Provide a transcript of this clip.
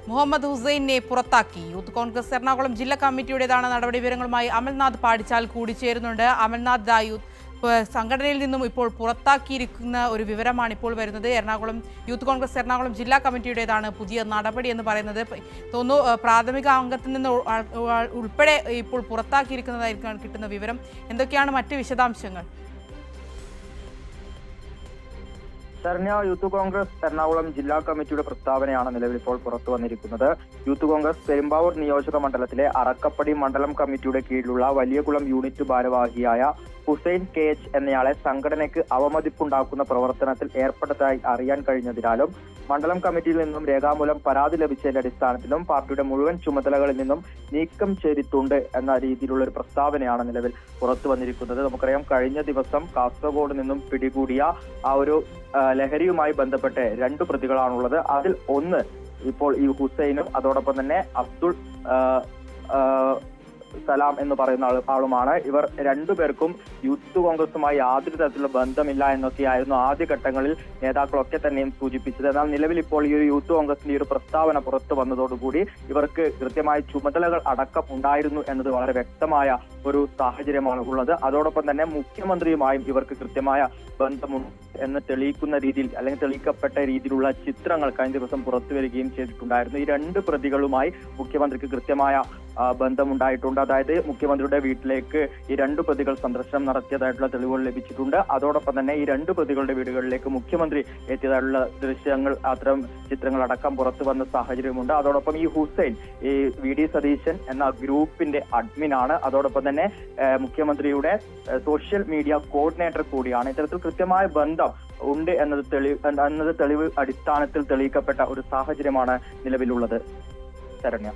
മുഹമ്മദ് ഹുസൈനെ പുറത്താക്കി. യൂത്ത് കോൺഗ്രസ് എറണാകുളം ജില്ലാ കമ്മിറ്റിയുടേതാണ് നടപടി. വിവരങ്ങളുമായി അമൽനാഥ് പാടിച്ചാൽ കൂടി ചേരുന്നുണ്ട്. അമൽനാഥ്, സംഘടനയിൽ നിന്നും ഇപ്പോൾ പുറത്താക്കിയിരിക്കുന്ന ഒരു വിവരമാണ് ഇപ്പോൾ വരുന്നത്. യൂത്ത് കോൺഗ്രസ് എറണാകുളം ജില്ലാ കമ്മിറ്റിയുടേതാണ് പുതിയ നടപടി എന്ന് പറയുന്നത്. തോന്നുന്നു പ്രാഥമിക അംഗത്തിൽ നിന്ന് ഉൾപ്പെടെ ഇപ്പോൾ പുറത്താക്കിയിരിക്കുന്നതായിരിക്കും കിട്ടുന്ന വിവരം. എന്തൊക്കെയാണ് മറ്റ് വിശദാംശങ്ങൾ? ശരണ്യ, യൂത്ത് കോൺഗ്രസ് എറണാകുളം ജില്ലാ കമ്മിറ്റിയുടെ പ്രസ്താവനയാണ് നിലവിൽ ഇപ്പോൾ പുറത്തു വന്നിരിക്കുന്നത്. യൂത്ത് കോൺഗ്രസ് പെരുമ്പാവൂർ നിയോജക മണ്ഡലത്തിലെ അറക്കപ്പടി മണ്ഡലം കമ്മിറ്റിയുടെ കീഴിലുള്ള വലിയകുളം യൂണിറ്റ് ഭാരവാഹിയായ ഹുസൈൻ KH എന്നയാളെ സംഘടനയ്ക്ക് അവമതിപ്പുണ്ടാക്കുന്ന പ്രവർത്തനത്തിൽ ഏർപ്പെട്ടതായി അറിയാൻ കഴിഞ്ഞതിനാലും മണ്ഡലം കമ്മിറ്റിയിൽ നിന്നും രേഖാമൂലം പരാതി ലഭിച്ചതിന്റെ അടിസ്ഥാനത്തിലും പാർട്ടിയുടെ മുഴുവൻ ചുമതലകളിൽ നിന്നും നീക്കം ചെയ്തിട്ടുണ്ട് എന്ന രീതിയിലുള്ള ഒരു പ്രസ്താവനയാണ് നിലവിൽ പുറത്തു വന്നിരിക്കുന്നത്. നമുക്കറിയാം, കഴിഞ്ഞ ദിവസം കാസർഗോഡ് നിന്നും പിടികൂടിയ ആ ഒരു ലഹരിയുമായി ബന്ധപ്പെട്ട് 2 പ്രതികളാണുള്ളത്. അതിൽ ഒന്ന് ഇപ്പോൾ ഈ ഹുസൈനും അതോടൊപ്പം തന്നെ അബ്ദുൾ സലാം എന്ന് പറയുന്ന ആളുമാണ്. ഇവർ 2 പേർക്കും യൂത്ത് കോൺഗ്രസുമായി യാതൊരു തരത്തിലുള്ള ബന്ധമില്ല എന്നൊക്കെയായിരുന്നു ആദ്യഘട്ടങ്ങളിൽ നേതാക്കളൊക്കെ തന്നെയും സൂചിപ്പിച്ചത്. എന്നാൽ നിലവിൽ ഇപ്പോൾ ഈ ഒരു യൂത്ത് കോൺഗ്രസിന്റെ ഒരു പ്രസ്താവന പുറത്തു വന്നതോടുകൂടി ഇവർക്ക് കൃത്യമായ ചുമതലകൾ അടക്കം ഉണ്ടായിരുന്നു എന്നത് വളരെ വ്യക്തമായ ഒരു സാഹചര്യമാണ് ഉള്ളത്. അതോടൊപ്പം തന്നെ മുഖ്യമന്ത്രിയുമായും ഇവർക്ക് കൃത്യമായ ബന്ധമുണ്ട് എന്ന് തെളിയിക്കുന്ന രീതിയിൽ അല്ലെങ്കിൽ തെളിയിക്കപ്പെട്ട രീതിയിലുള്ള ചിത്രങ്ങൾ കഴിഞ്ഞ ദിവസം പുറത്തു വരികയും ചെയ്തിട്ടുണ്ടായിരുന്നു. ഈ 2 പ്രതികളുമായി മുഖ്യമന്ത്രിക്ക് കൃത്യമായ ബന്ധമുണ്ടായിട്ടുണ്ട്. അതായത് മുഖ്യമന്ത്രിയുടെ വീട്ടിലേക്ക് ഈ 2 പ്രതികൾ സന്ദർശനം നടത്തിയതായിട്ടുള്ള തെളിവുകൾ ലഭിച്ചിട്ടുണ്ട്. അതോടൊപ്പം തന്നെ ഈ 2 പ്രതികളുടെ വീടുകളിലേക്ക് മുഖ്യമന്ത്രി എത്തിയതായിട്ടുള്ള ദൃശ്യങ്ങൾ, അത്തരം ചിത്രങ്ങൾ അടക്കം പുറത്തു വന്ന സാഹചര്യമുണ്ട്. അതോടൊപ്പം ഈ ഹുസൈൻ ഈ VD സതീശൻ എന്ന ഗ്രൂപ്പിന്റെ അഡ്മിനാണ്. അതോടൊപ്പം തന്നെ മുഖ്യമന്ത്രിയുടെ സോഷ്യൽ മീഡിയ കോർഡിനേറ്റർ കൂടിയാണ്. ഇത്തരത്തിൽ കൃത്യമായ ബന്ധം ഉണ്ട് എന്നത് തെളിവ് അടിസ്ഥാനത്തിൽ തെളിയിക്കപ്പെട്ട ഒരു സാഹചര്യമാണ് നിലവിലുള്ളത്. ശരണ്യ.